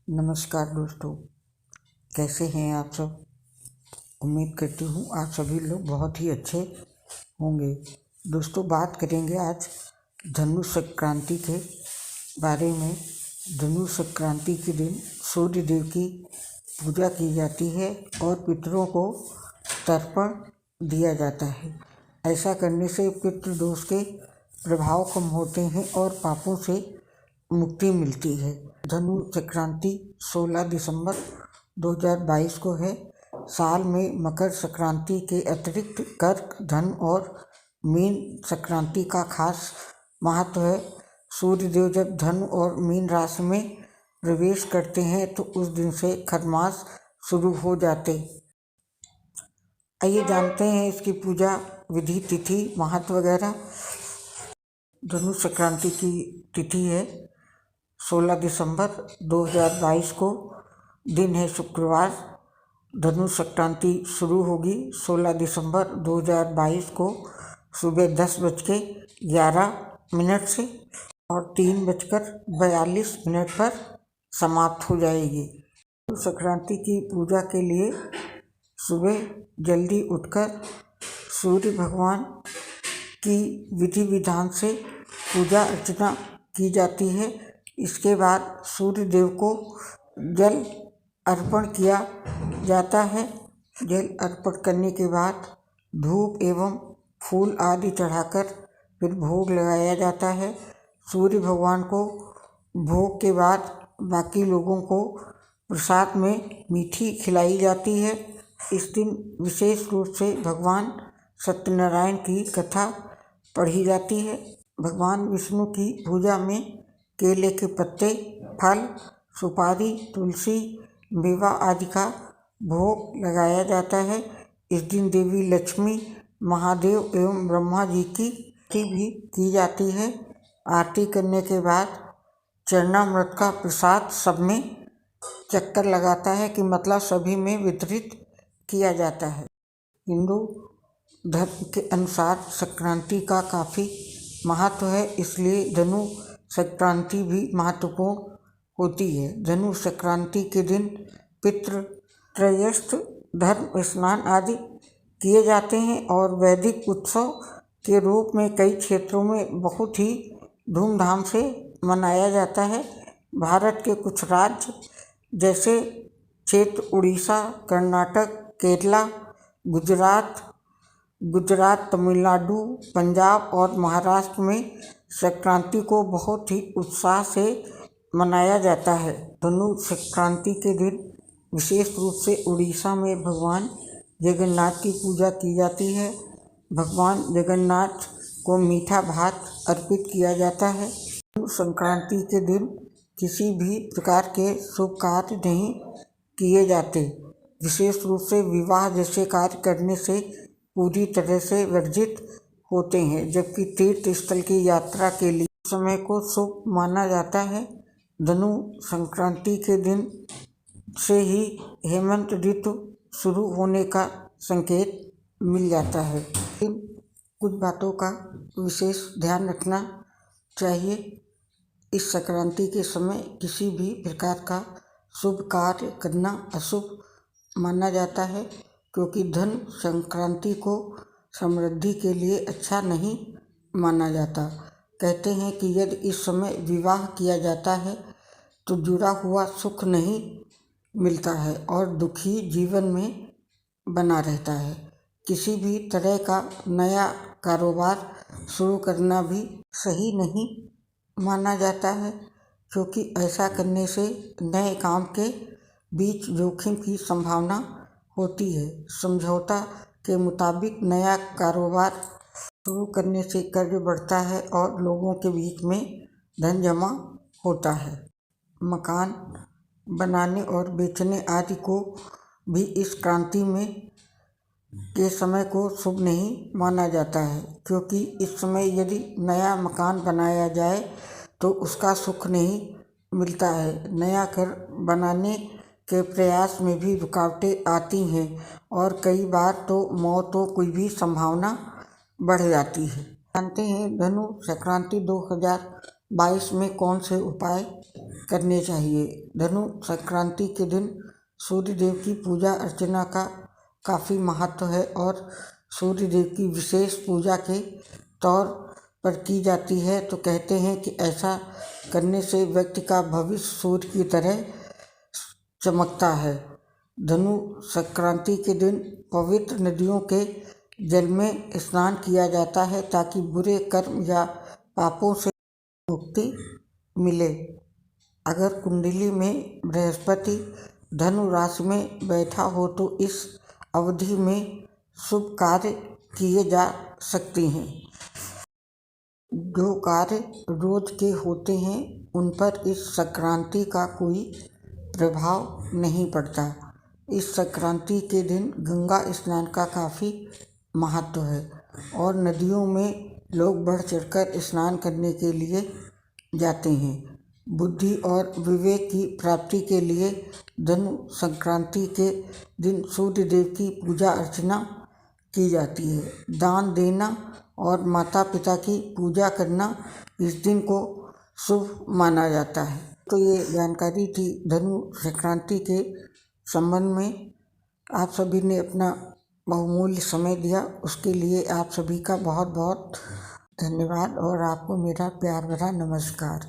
नमस्कार दोस्तों, कैसे हैं आप सब। उम्मीद करती हूँ आप सभी लोग बहुत ही अच्छे होंगे। दोस्तों, बात करेंगे आज धनु संक्रांति के बारे में। धनु संक्रांति के दिन सूर्य देव की पूजा की जाती है और पितरों को तर्पण दिया जाता है। ऐसा करने से पितृदोष के प्रभाव कम होते हैं और पापों से मुक्ति मिलती है। धनु संक्रांति 16 दिसंबर 2022 को है। साल में मकर संक्रांति के अतिरिक्त कर्क, धन और मीन संक्रांति का खास महत्व है। सूर्यदेव जब धनु और मीन राशि में प्रवेश करते हैं तो उस दिन से खरमास शुरू हो जाते। आइए जानते हैं इसकी पूजा विधि, तिथि, महत्व वगैरह। धनु संक्रांति की तिथि है 16 दिसंबर 2022 को। दिन है शुक्रवार। धनु संक्रांति शुरू होगी 16 दिसंबर 2022 को सुबह 10:11 से और 3:42 पर समाप्त हो जाएगी। धनु संक्रांति की पूजा के लिए सुबह जल्दी उठकर सूर्य भगवान की विधि विधान से पूजा अर्चना की जाती है। इसके बाद सूर्य देव को जल अर्पण किया जाता है। जल अर्पण करने के बाद धूप एवं फूल आदि चढ़ाकर फिर भोग लगाया जाता है। सूर्य भगवान को भोग के बाद बाकी लोगों को प्रसाद में मीठी खिलाई जाती है। इस दिन विशेष रूप से भगवान सत्यनारायण की कथा पढ़ी जाती है। भगवान विष्णु की पूजा में केले के पत्ते, फल, सुपारी, तुलसी, मेवा आदि का भोग लगाया जाता है। इस दिन देवी लक्ष्मी, महादेव एवं ब्रह्मा जी की आरती भी की जाती है। आरती करने के बाद चरणामृत का प्रसाद सब में चक्कर लगाता है कि मतलब सभी में वितरित किया जाता है। हिंदू धर्म के अनुसार संक्रांति का काफ़ी महत्व है, इसलिए धनु संक्रांति भी महत्वपूर्ण होती है। धनु संक्रांति के दिन पितृ त्रयस्थ, धर्म स्नान आदि किए जाते हैं और वैदिक उत्सव के रूप में कई क्षेत्रों में बहुत ही धूमधाम से मनाया जाता है। भारत के कुछ राज्य जैसे क्षेत्र उड़ीसा, कर्नाटक, केरला, गुजरात, तमिलनाडु, पंजाब और महाराष्ट्र में संक्रांति को बहुत ही उत्साह से मनाया जाता है। धनु संक्रांति के दिन विशेष रूप से उड़ीसा में भगवान जगन्नाथ की पूजा की जाती है। भगवान जगन्नाथ को मीठा भात अर्पित किया जाता है। धनु संक्रांति के दिन किसी भी प्रकार के शुभ कार्य नहीं किए जाते। विशेष रूप से विवाह जैसे कार्य करने से पूरी तरह से वर्जित होते हैं, जबकि तीर्थ स्थल की यात्रा के लिए समय को शुभ माना जाता है। धनु संक्रांति के दिन से ही हेमंत ऋतु शुरू होने का संकेत मिल जाता है। कुछ बातों का विशेष ध्यान रखना चाहिए। इस संक्रांति के समय किसी भी प्रकार का शुभ कार्य करना अशुभ माना जाता है, क्योंकि धन संक्रांति को समृद्धि के लिए अच्छा नहीं माना जाता। कहते हैं कि यदि इस समय विवाह किया जाता है तो जुड़ा हुआ सुख नहीं मिलता है और दुखी जीवन में बना रहता है। किसी भी तरह का नया कारोबार शुरू करना भी सही नहीं माना जाता है, क्योंकि ऐसा करने से नए काम के बीच जोखिम की संभावना होती है। समझौता के मुताबिक नया कारोबार शुरू करने से कर्ज बढ़ता है और लोगों के बीच में धन जमा होता है। मकान बनाने और बेचने आदि को भी इस क्रांति में के समय को शुभ नहीं माना जाता है, क्योंकि इस समय यदि नया मकान बनाया जाए तो उसका सुख नहीं मिलता है। नया घर बनाने के प्रयास में भी रुकावटें आती हैं और कई बार तो मौतों की भी संभावना बढ़ जाती है। जानते हैं धनु संक्रांति 2022 में कौन से उपाय करने चाहिए। धनु संक्रांति के दिन सूर्य देव की पूजा अर्चना का काफ़ी महत्व है और सूर्य देव की विशेष पूजा के तौर पर की जाती है। तो कहते हैं कि ऐसा करने से व्यक्ति का भविष्य सूर्य की तरह चमकता है। धनु संक्रांति के दिन पवित्र नदियों के जल में स्नान किया जाता है ताकि बुरे कर्म या पापों से मुक्ति मिले। अगर कुंडली में बृहस्पति धनु राशि में बैठा हो तो इस अवधि में शुभ कार्य किए जा सकते हैं। जो कार्य रोज के होते हैं उन पर इस संक्रांति का कोई प्रभाव नहीं पड़ता। इस संक्रांति के दिन गंगा स्नान का काफ़ी महत्व है और नदियों में लोग बढ़ चढ़कर स्नान करने के लिए जाते हैं। बुद्धि और विवेक की प्राप्ति के लिए धनु संक्रांति के दिन सूर्य देव की पूजा अर्चना की जाती है। दान देना और माता पिता की पूजा करना इस दिन को शुभ माना जाता है। तो ये जानकारी थी धनु संक्रांति के संबंध में। आप सभी ने अपना बहुमूल्य समय दिया, उसके लिए आप सभी का बहुत बहुत धन्यवाद और आपको मेरा प्यार भरा नमस्कार।